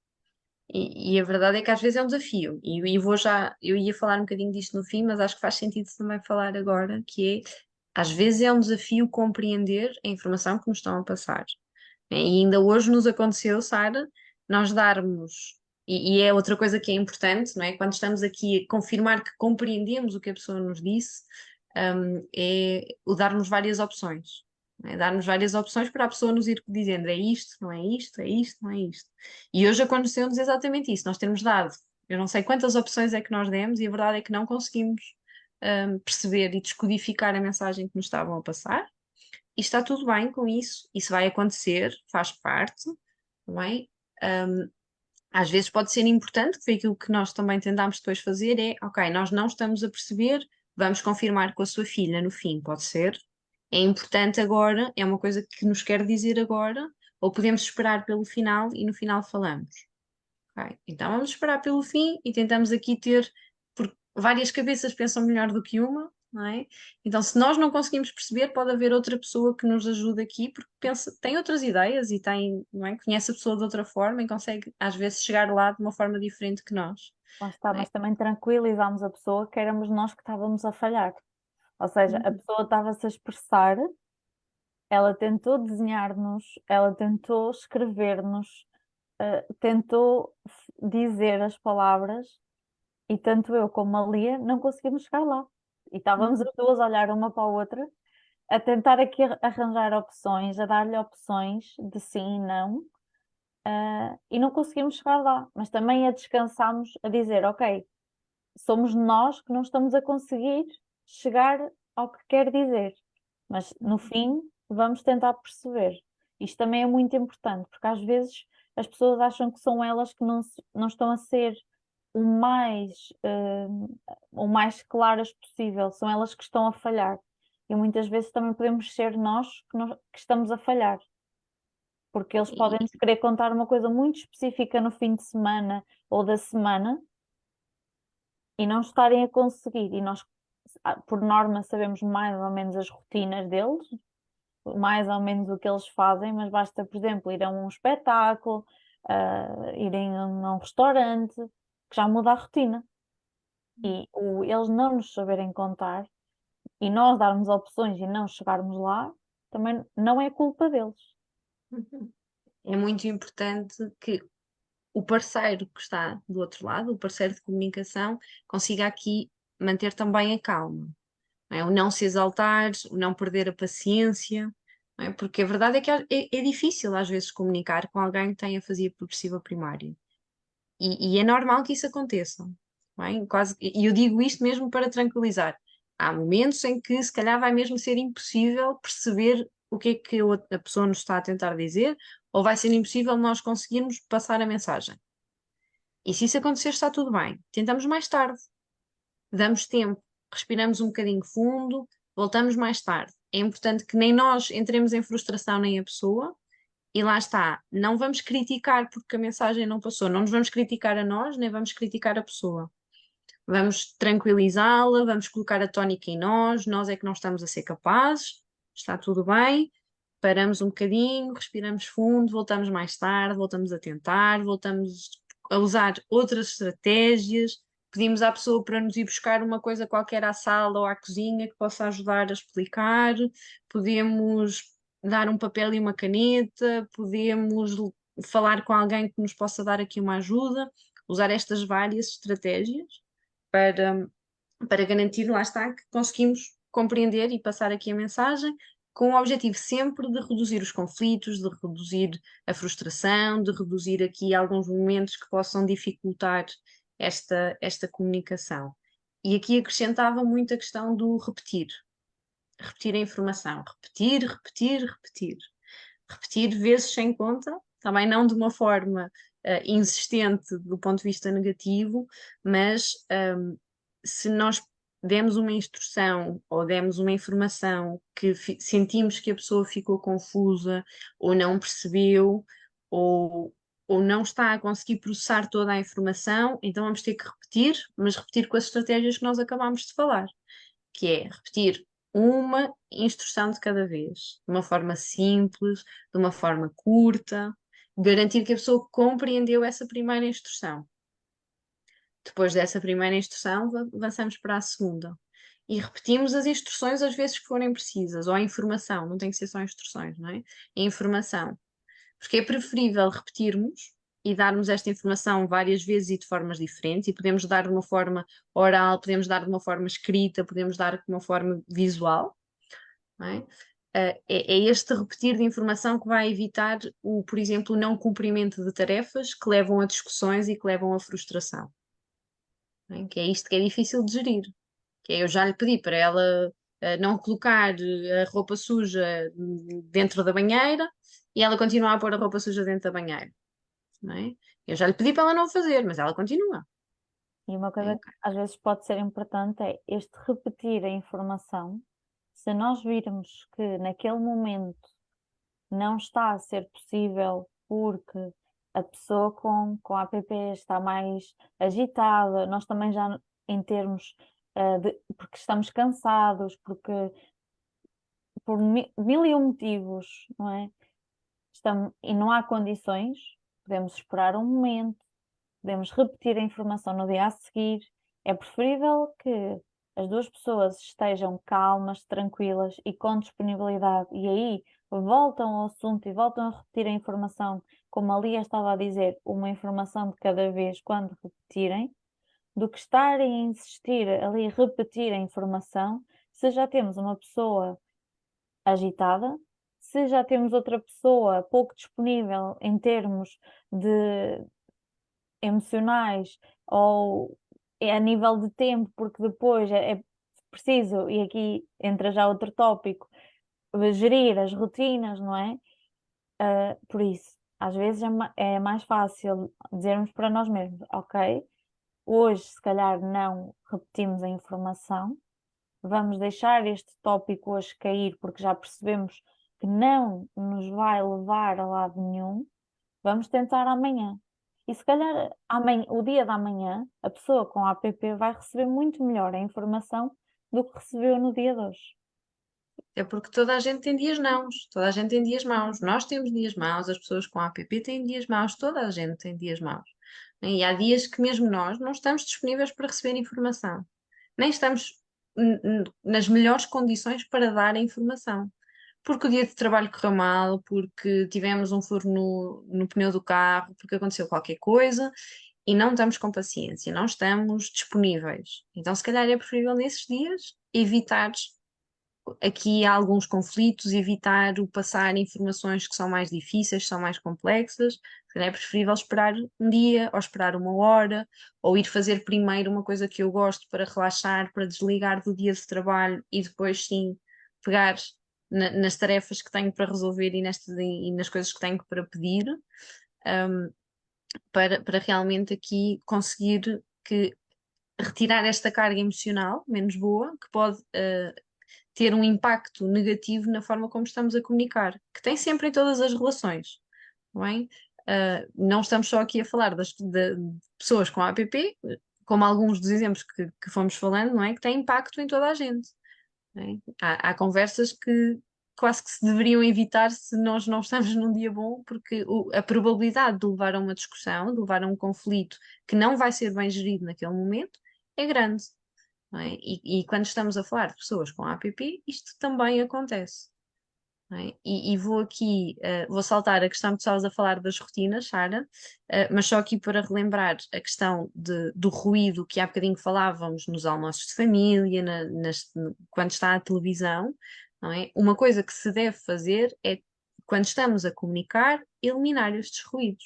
E a verdade é que às vezes é um desafio, e vou já, eu ia falar um bocadinho disto no fim, mas acho que faz sentido também falar agora, que é, às vezes é um desafio compreender a informação que nos estão a passar. E ainda hoje nos aconteceu, Sara, nós darmos, e é outra coisa que é importante, não é? Quando estamos aqui a confirmar que compreendemos o que a pessoa nos disse, é o darmos várias opções. Não é? Darmos várias opções para a pessoa nos ir dizendo é isto, não é isto, é isto, não é isto. E hoje aconteceu-nos exatamente isso. Nós temos dado, eu não sei quantas opções é que nós demos, e a verdade é que não conseguimos, perceber e descodificar a mensagem que nos estavam a passar. E está tudo bem com isso vai acontecer, faz parte, não é? Um, Às vezes pode ser importante, que foi aquilo que nós também tentámos depois fazer, é, ok, nós não estamos a perceber, vamos confirmar com a sua filha no fim, pode ser? É importante agora, é uma coisa que nos quer dizer agora, ou podemos esperar pelo final e no final falamos. Ok? Então vamos esperar pelo fim e tentamos aqui ter, porque várias cabeças pensam melhor do que uma, não é? Então, se nós não conseguimos perceber, pode haver outra pessoa que nos ajude aqui, porque pensa, tem outras ideias e tem, não é? Conhece a pessoa de outra forma e consegue, às vezes, chegar lá de uma forma diferente que nós.
Lá está,
Não é?
mas também tranquilizamos a pessoa que éramos nós que estávamos a falhar. Ou seja, a
Uhum.
pessoa estava-se a expressar ela tentou desenhar-nos, ela tentou escrever-nos, tentou dizer as palavras e tanto eu como a Lia não conseguimos chegar lá. E estávamos as duas a olhar uma para a outra, a tentar aqui arranjar opções, a dar-lhe opções de sim e não, e não conseguimos chegar lá. Mas também a descansarmos a dizer, ok, somos nós que não estamos a conseguir chegar ao que quer dizer. Mas no fim, vamos tentar perceber. Isto também é muito importante, porque às vezes as pessoas acham que são elas que não estão a ser o mais, o mais claras possível, são elas que estão a falhar. E muitas vezes também podemos ser nós que estamos a falhar, porque eles podem nos querer contar uma coisa muito específica no fim de semana ou da semana e não estarem a conseguir. E nós, por norma, sabemos mais ou menos as rotinas deles, mais ou menos o que eles fazem, mas basta, por exemplo, ir a um espetáculo, irem a um restaurante, que já muda a rotina. E eles não nos saberem contar e nós darmos opções e não chegarmos lá, também não é culpa deles.
É muito importante que o parceiro que está do outro lado, o parceiro de comunicação, consiga aqui manter também a calma, não é? O não se exaltar, o não perder a paciência, não é? Porque a verdade é que é difícil às vezes comunicar com alguém que tem afasia progressiva primária. E é normal que isso aconteça, não é? Quase, e eu digo isto mesmo para tranquilizar. Há momentos em que se calhar vai mesmo ser impossível perceber o que é que a pessoa nos está a tentar dizer, ou vai ser impossível nós conseguirmos passar a mensagem. E se isso acontecer, está tudo bem. Tentamos mais tarde, damos tempo, respiramos um bocadinho fundo, voltamos mais tarde. É importante que nem nós entremos em frustração, nem a pessoa, e lá está, não vamos criticar porque a mensagem não passou, não nos vamos criticar a nós, nem vamos criticar a pessoa. Vamos tranquilizá-la, vamos colocar a tónica em nós é que não estamos a ser capazes, está tudo bem, paramos um bocadinho, respiramos fundo, voltamos mais tarde, voltamos a tentar, voltamos a usar outras estratégias, pedimos à pessoa para nos ir buscar uma coisa qualquer à sala ou à cozinha que possa ajudar a explicar, podemos dar um papel e uma caneta, podemos falar com alguém que nos possa dar aqui uma ajuda, usar estas várias estratégias para, para garantir, lá está, que conseguimos compreender e passar aqui a mensagem com o objetivo sempre de reduzir os conflitos, de reduzir a frustração, de reduzir aqui alguns momentos que possam dificultar esta comunicação. E aqui acrescentava muito a questão do repetir. Repetir a informação. Repetir, repetir, repetir. Repetir vezes sem conta, também não de uma forma insistente do ponto de vista negativo, mas se nós demos uma instrução ou demos uma informação que sentimos que a pessoa ficou confusa ou não percebeu ou, ou não está a conseguir processar toda a informação, então vamos ter que repetir, mas repetir com as estratégias que nós acabámos de falar, que é repetir uma instrução de cada vez, de uma forma simples, de uma forma curta, garantir que a pessoa compreendeu essa primeira instrução. Depois dessa primeira instrução, avançamos para a segunda. E repetimos as instruções às vezes que forem precisas, ou a informação, não tem que ser só instruções, não é? A informação. Porque é preferível repetirmos e darmos esta informação várias vezes e de formas diferentes, e podemos dar de uma forma oral, podemos dar de uma forma escrita, podemos dar de uma forma visual, não é? É este repetir de informação que vai evitar o, por exemplo, o não cumprimento de tarefas que levam a discussões e que levam a frustração, não é? Que é isto que é difícil de gerir. Que é, eu já lhe pedi para ela não colocar a roupa suja dentro da banheira e ela continua a pôr a roupa suja dentro da banheira, não é? Eu já lhe pedi para ela não o fazer, mas ela continua.
E uma
É,
coisa que às vezes pode ser importante é este repetir a informação. Se nós virmos que naquele momento não está a ser possível porque a pessoa com a app está mais agitada, nós também já em termos porque estamos cansados, porque por mil e um motivos, não é? E não há condições, podemos esperar um momento, podemos repetir a informação no dia a seguir. É preferível que as duas pessoas estejam calmas, tranquilas e com disponibilidade, e aí voltam ao assunto e voltam a repetir a informação, como a Lia estava a dizer, uma informação de cada vez quando repetirem, do que estarem a insistir ali, repetir a informação, se já temos uma pessoa agitada, se já temos outra pessoa pouco disponível em termos de emocionais ou a nível de tempo, porque depois é preciso, e aqui entra já outro tópico, gerir as rotinas, não é? Por isso, às vezes é mais fácil dizermos para nós mesmos, ok, hoje se calhar não repetimos a informação, vamos deixar este tópico hoje cair porque já percebemos que não nos vai levar a lado nenhum, vamos tentar amanhã. E se calhar amanhã, o dia da manhã, a pessoa com a app vai receber muito melhor a informação do que recebeu no dia de hoje.
É porque toda a gente tem dias maus, toda a gente tem dias maus. Nós temos dias maus, as pessoas com app têm dias maus, toda a gente tem dias maus. E há dias que mesmo nós não estamos disponíveis para receber informação, nem estamos nas melhores condições para dar a informação. Porque o dia de trabalho correu mal, porque tivemos um furo no pneu do carro, porque aconteceu qualquer coisa e não estamos com paciência, não estamos disponíveis. Então, se calhar é preferível nesses dias evitar aqui há alguns conflitos, evitar o passar informações que são mais difíceis, são mais complexas. Se calhar é preferível esperar um dia, ou esperar uma hora, ou ir fazer primeiro uma coisa que eu gosto para relaxar, para desligar do dia de trabalho e depois sim pegar nas tarefas que tenho para resolver e nas coisas que tenho para pedir, para realmente aqui conseguir retirar esta carga emocional menos boa, que pode ter um impacto negativo na forma como estamos a comunicar, que tem sempre em todas as relações, não é? Não estamos só aqui a falar de pessoas com app, como alguns dos exemplos que fomos falando, não é? Que têm impacto em toda a gente. Não é? Há conversas que quase que se deveriam evitar se nós não estamos num dia bom, porque a probabilidade de levar a uma discussão, de levar a um conflito que não vai ser bem gerido naquele momento, é grande, não é? E quando estamos a falar de pessoas com app, isto também acontece. Não é? E vou aqui, vou saltar a questão que estavas a falar das rotinas, Sara, mas só aqui para relembrar a questão do ruído que há bocadinho falávamos nos almoços de família, quando está a televisão, não é? Uma coisa que se deve fazer é, quando estamos a comunicar, eliminar estes ruídos.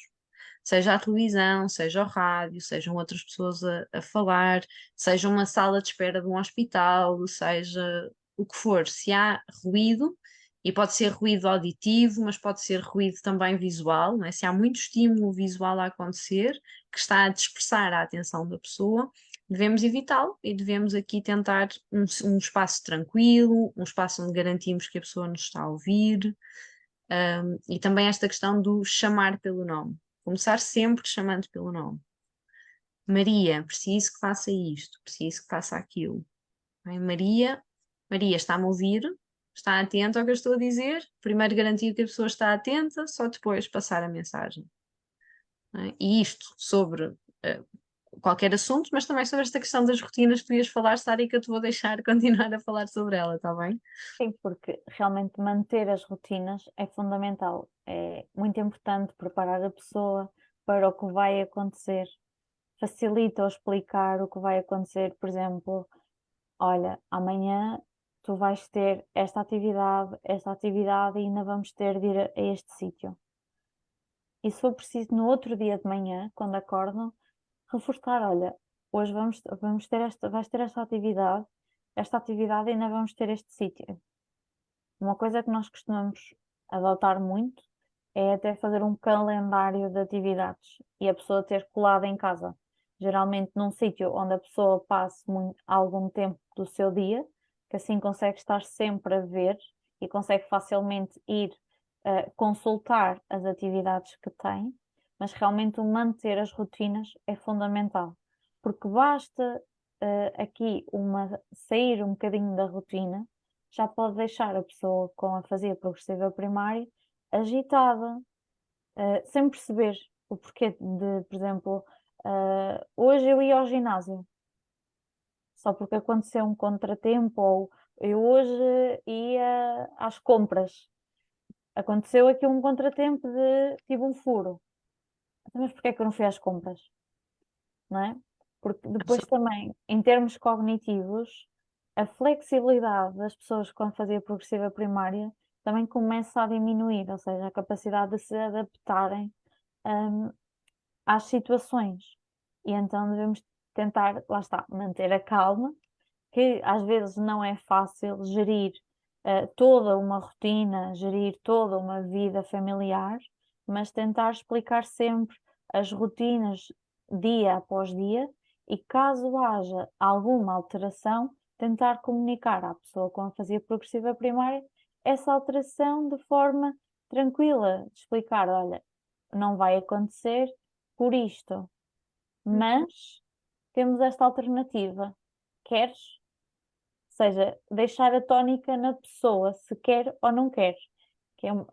Seja a televisão, seja o rádio, sejam outras pessoas a falar, seja uma sala de espera de um hospital, seja o que for, se há ruído, e pode ser ruído auditivo, mas pode ser ruído também visual, não é? Se há muito estímulo visual a acontecer, que está a dispersar a atenção da pessoa, devemos evitá-lo e devemos aqui tentar um espaço tranquilo, um espaço onde garantimos que a pessoa nos está a ouvir, e também esta questão do chamar pelo nome. Começar sempre chamando pelo nome. Maria, preciso que faça isto, preciso que faça aquilo. Bem, Maria, Maria, está-me a ouvir? Está atenta ao que eu estou a dizer? Primeiro garantir que a pessoa está atenta, só depois passar a mensagem. Não é? E isto sobre qualquer assunto, mas também sobre esta questão das rotinas que tu ias falar, Sara, e que eu te vou deixar continuar a falar sobre ela, está bem?
Sim, porque realmente manter as rotinas é fundamental. É muito importante preparar a pessoa para o que vai acontecer. Facilita ou explicar o que vai acontecer, por exemplo, olha, amanhã tu vais ter esta atividade e ainda vamos ter de ir a este sítio. E se for preciso no outro dia de manhã, quando acordam, reforçar, olha, hoje vamos ter vais ter esta atividade e ainda vamos ter este sítio. Uma coisa que nós costumamos adotar muito é até fazer um calendário de atividades e a pessoa ter colado em casa. Geralmente num sítio onde a pessoa passe algum tempo do seu dia, que assim consegue estar sempre a ver e consegue facilmente ir consultar as atividades que tem, mas realmente o manter as rotinas é fundamental, porque basta aqui sair um bocadinho da rotina já pode deixar a pessoa com a afasia progressiva primária agitada, sem perceber o porquê de, por exemplo, hoje eu ia ao ginásio, só porque aconteceu um contratempo, ou eu hoje ia às compras. aconteceu aqui um contratempo de tive um furo. Então, mas porquê é que eu não fui às compras? Não é? Porque depois também, em termos cognitivos, a flexibilidade das pessoas quando fazia progressiva primária também começa a diminuir, ou seja, a capacidade de se adaptarem, hum, às situações. E então devemos tentar, lá está, manter a calma, que às vezes não é fácil gerir toda uma rotina, gerir toda uma vida familiar, mas tentar explicar sempre as rotinas dia após dia e caso haja alguma alteração, tentar comunicar à pessoa com a fazia progressiva primária essa alteração de forma tranquila, de explicar, olha, não vai acontecer por isto, mas temos esta alternativa. Queres? Seja, deixar a tónica na pessoa, se quer ou não quer.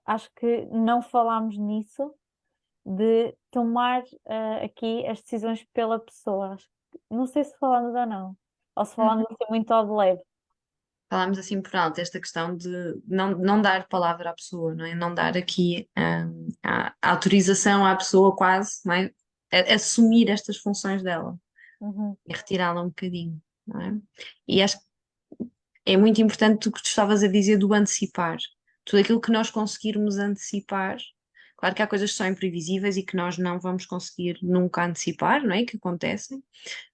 Acho que não falámos nisso, de tomar aqui as decisões pela pessoa. Não sei se falamos ou não, ou se falamos
Uhum.
assim muito ao de leve.
Falámos assim por alto esta questão de não dar palavra à pessoa, não é? Não dar aqui a autorização à pessoa quase, não é? Assumir estas funções dela
Uhum,
e retirá-la um bocadinho, não é? E acho que é muito importante o que tu estavas a dizer do antecipar. Tudo aquilo que nós conseguirmos antecipar. Claro que há coisas que são imprevisíveis e que nós não vamos conseguir nunca antecipar, não é? Que acontecem.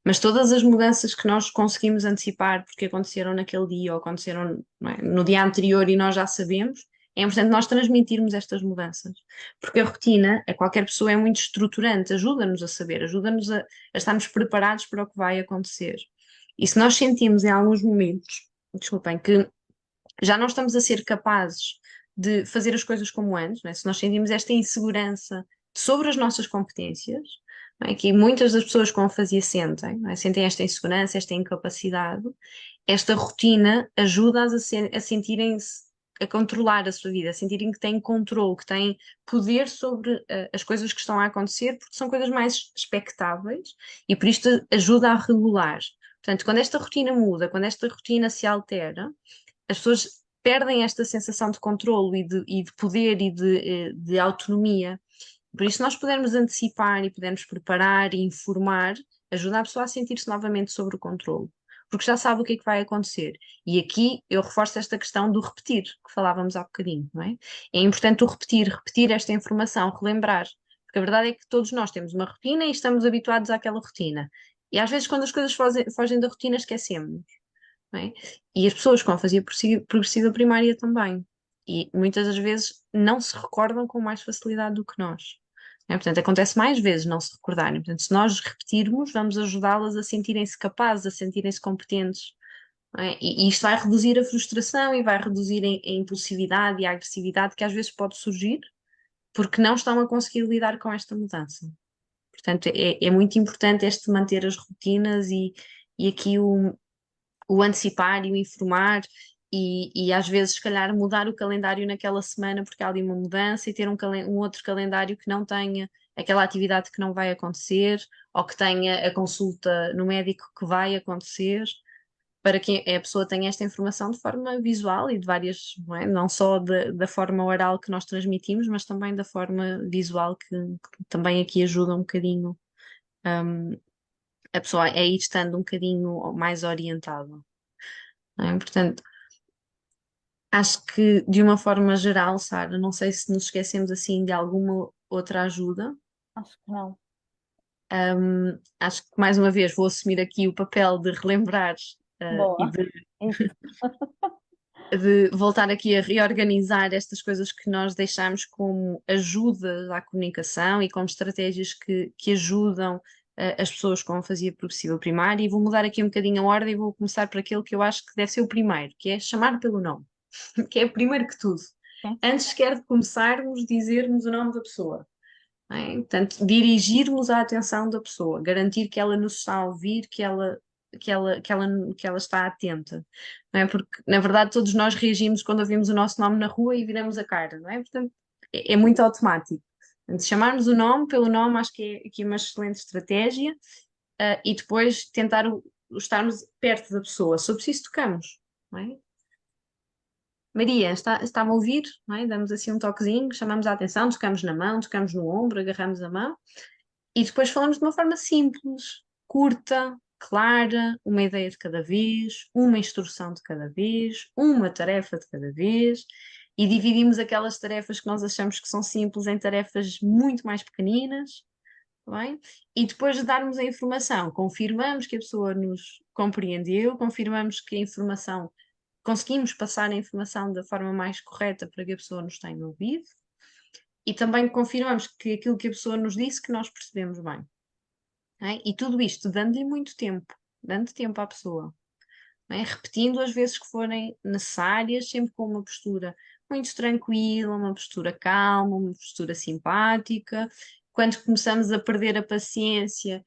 Mas todas as mudanças que nós conseguimos antecipar porque aconteceram naquele dia ou aconteceram, não é, no dia anterior e nós já sabemos, é importante nós transmitirmos estas mudanças. Porque a rotina, a qualquer pessoa, é muito estruturante, ajuda-nos a saber, ajuda-nos a estarmos preparados para o que vai acontecer. E se nós sentimos em alguns momentos, desculpem, que já não estamos a ser capazes de fazer as coisas como antes, não é? Se nós sentimos esta insegurança sobre as nossas competências, não é? Que muitas das pessoas com afasia sentem, não é? Sentem esta insegurança, esta incapacidade, esta rotina ajuda-as a sentirem-se, a controlar a sua vida, a sentirem que têm controle, que têm poder sobre as coisas que estão a acontecer, porque são coisas mais expectáveis e por isto ajuda a regular. Portanto, quando esta rotina muda, quando esta rotina se altera, as pessoas perdem esta sensação de controlo e de poder e de autonomia. Por isso, nós pudermos antecipar e pudermos preparar e informar, ajuda a pessoa a sentir-se novamente sobre o controlo, porque já sabe o que é que vai acontecer. E aqui eu reforço esta questão do repetir, que falávamos há bocadinho, não é? É importante o repetir, repetir esta informação, relembrar, porque a verdade é que todos nós temos uma rotina e estamos habituados àquela rotina. E às vezes, quando as coisas fogem da rotina, esquecemos, não é? E as pessoas com afasia progressiva primária também. E muitas das vezes não se recordam com mais facilidade do que nós. Não é? Portanto, acontece mais vezes não se recordarem. Portanto, se nós repetirmos, vamos ajudá-las a sentirem-se capazes, a sentirem-se competentes. Não é? E isto vai reduzir a frustração e vai reduzir a impulsividade e a agressividade que às vezes pode surgir porque não estão a conseguir lidar com esta mudança. Portanto, é muito importante este manter as rotinas e aqui o antecipar e o informar e às vezes, se calhar, mudar o calendário naquela semana porque há ali uma mudança e ter um outro calendário que não tenha aquela atividade que não vai acontecer ou que tenha a consulta no médico que vai acontecer. Para que a pessoa tenha esta informação de forma visual e de várias, não é? Não só da forma oral que nós transmitimos, mas também da forma visual que também aqui ajuda um bocadinho, a pessoa a ir estando um bocadinho mais orientada. Não é? Portanto, acho que de uma forma geral, Sara, não sei se nos esquecemos assim de alguma outra ajuda.
Acho que não.
Acho que mais uma vez vou assumir aqui o papel de relembrar, e
Boa.
de,
Isso.
de voltar aqui a reorganizar estas coisas que nós deixamos como ajuda à comunicação e como estratégias que ajudam as pessoas com afasia progressiva primária. E vou mudar aqui um bocadinho a ordem e vou começar por aquilo que eu acho que deve ser o primeiro, que é chamar pelo nome. Que é primeiro que tudo.
Sim, sim.
Antes sequer de começarmos, dizermos o nome da pessoa. Não é? Portanto, dirigirmos a atenção da pessoa, garantir que ela nos está a ouvir, que ela está atenta. Não é? Porque, na verdade, todos nós reagimos quando ouvimos o nosso nome na rua e viramos a cara, não é? Portanto, é muito automático. Portanto, chamarmos o nome pelo nome, acho que é aqui uma excelente estratégia, e depois tentar estarmos perto da pessoa. Se for preciso, tocamos, não é? Maria, está-me a ouvir? Não é? Damos assim um toquezinho, chamamos a atenção, tocamos na mão, tocamos no ombro, agarramos a mão e depois falamos de uma forma simples, curta, clara, uma ideia de cada vez, uma instrução de cada vez, uma tarefa de cada vez e dividimos aquelas tarefas que nós achamos que são simples em tarefas muito mais pequeninas, tá bem? E depois de darmos a informação, confirmamos que a pessoa nos compreendeu, confirmamos que a informação, conseguimos passar a informação da forma mais correta para que a pessoa nos tenha ouvido e também confirmamos que aquilo que a pessoa nos disse que nós percebemos bem. Não é? E tudo isto dando-lhe muito tempo, dando tempo à pessoa, não é? Repetindo as vezes que forem necessárias, sempre com uma postura muito tranquila, uma postura calma, uma postura simpática. Quando começamos a perder a paciência,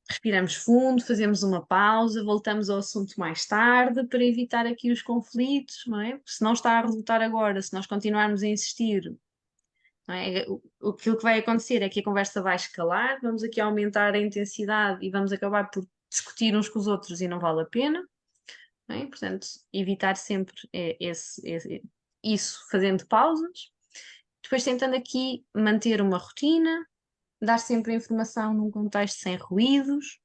respiramos fundo, fazemos uma pausa, voltamos ao assunto mais tarde para evitar aqui os conflitos, não é? Porque se não está a resultar agora, se nós continuarmos a insistir, não é? Aquilo que vai acontecer é que a conversa vai escalar, vamos aqui aumentar a intensidade e vamos acabar por discutir uns com os outros e não vale a pena, não é? Portanto, evitar sempre isso fazendo pausas. Depois tentando aqui manter uma rotina, dar sempre a informação num contexto sem ruídos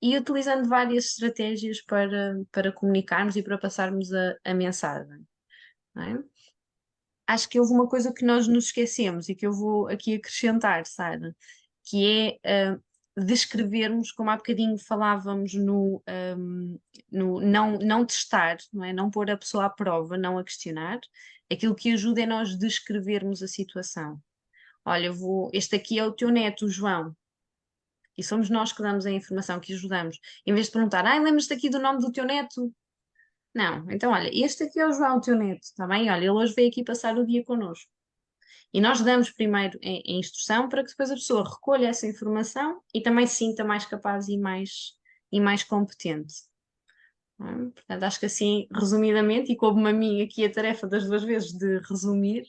e utilizando várias estratégias para comunicarmos e para passarmos a mensagem. Não é? Acho que houve uma coisa que nós nos esquecemos e que eu vou aqui acrescentar, Sara, que é descrevermos, como há bocadinho falávamos no não testar, não é? Não pôr a pessoa à prova, não a questionar. Aquilo que ajuda é nós descrevermos a situação. Olha, este aqui é o teu neto, o João, e somos nós que damos a informação, que ajudamos. Em vez de perguntar, lembras-te aqui do nome do teu neto? Não, então olha, este aqui é o João, o teu neto, está bem? Olha, ele hoje veio aqui passar o dia connosco. E nós damos primeiro a instrução para que depois a pessoa recolha essa informação e também se sinta mais capaz e mais competente. Não é? Portanto, acho que assim, resumidamente, e coube-me a mim aqui a tarefa das duas vezes de resumir,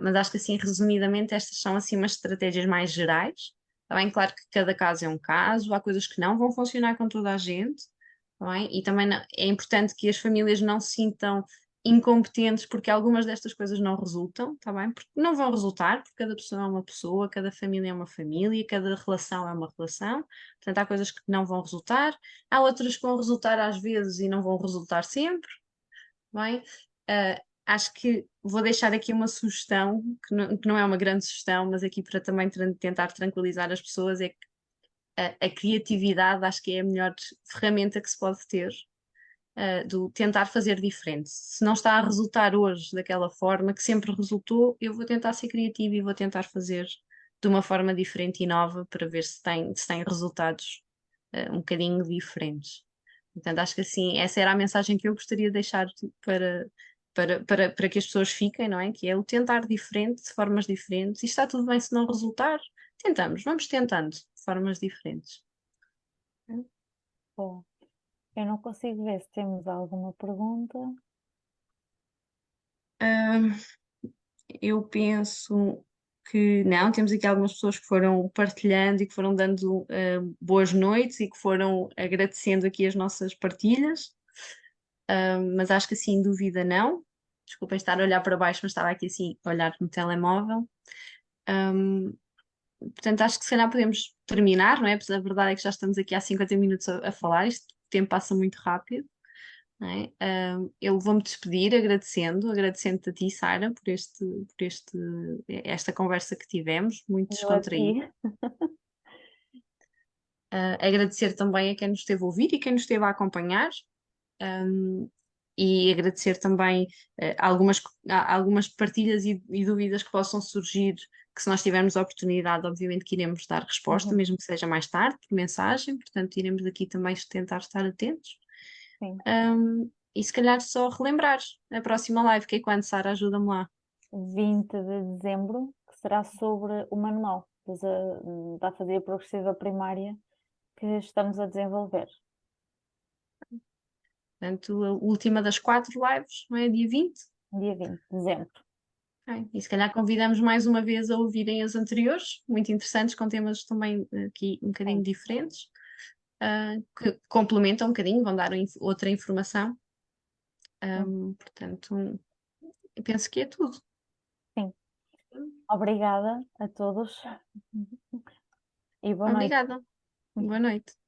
mas acho que assim, resumidamente, estas são assim umas estratégias mais gerais. Está bem? Claro que cada caso é um caso, há coisas que não vão funcionar com toda a gente, está bem? E também é importante que as famílias não se sintam incompetentes porque algumas destas coisas não resultam, está bem? Porque não vão resultar, porque cada pessoa é uma pessoa, cada família é uma família, cada relação é uma relação. Portanto, há coisas que não vão resultar, há outras que vão resultar às vezes e não vão resultar sempre, tá bem? Acho que vou deixar aqui uma sugestão, que não é uma grande sugestão, mas aqui para também tentar tranquilizar as pessoas, é que a criatividade acho que é a melhor ferramenta que se pode ter, do tentar fazer diferente. Se não está a resultar hoje daquela forma que sempre resultou, eu vou tentar ser criativa e vou tentar fazer de uma forma diferente e nova para ver se tem resultados um bocadinho diferentes. Portanto, acho que assim, essa era a mensagem que eu gostaria de deixar para que as pessoas fiquem, não é? Que é o tentar diferente, de formas diferentes, e está tudo bem se não resultar, tentamos, vamos tentando de formas diferentes.
Bom, eu não consigo ver se temos alguma pergunta.
Ahm, eu penso que não, temos aqui algumas pessoas que foram partilhando e que foram dando boas noites e que foram agradecendo aqui as nossas partilhas. Mas acho que assim, dúvida não. Desculpem estar a olhar para baixo, mas estava aqui assim a olhar no telemóvel. Um, Portanto, acho que se calhar podemos terminar, não é? Porque a verdade é que já estamos aqui há 50 minutos a falar, isto o tempo passa muito rápido, não é? Eu vou-me despedir agradecendo-te a ti, Sara, esta conversa que tivemos, muito
Eu aqui.
descontraída. Agradecer também a quem nos esteve a ouvir e quem nos esteve a acompanhar. Um, e agradecer também algumas partilhas e dúvidas que possam surgir, que se nós tivermos a oportunidade, obviamente que iremos dar resposta,
Uhum,
mesmo que seja mais tarde, por mensagem, portanto iremos aqui também tentar estar atentos.
sim.
E se calhar só relembrar a próxima live, que é quando, Sara, ajuda-me lá.
20 de dezembro, que será sobre o manual da fazer progressiva primária que estamos a desenvolver.
Portanto, a última das 4 lives, não é? Dia 20.
Dia 20 de dezembro.
Ok. E se calhar convidamos mais uma vez a ouvirem as anteriores, muito interessantes, com temas também aqui um bocadinho
Sim,
diferentes, que complementam um bocadinho, vão dar outra informação.
sim.
Portanto, eu penso que é tudo.
Sim, obrigada a todos e boa noite.
Obrigada. Boa noite.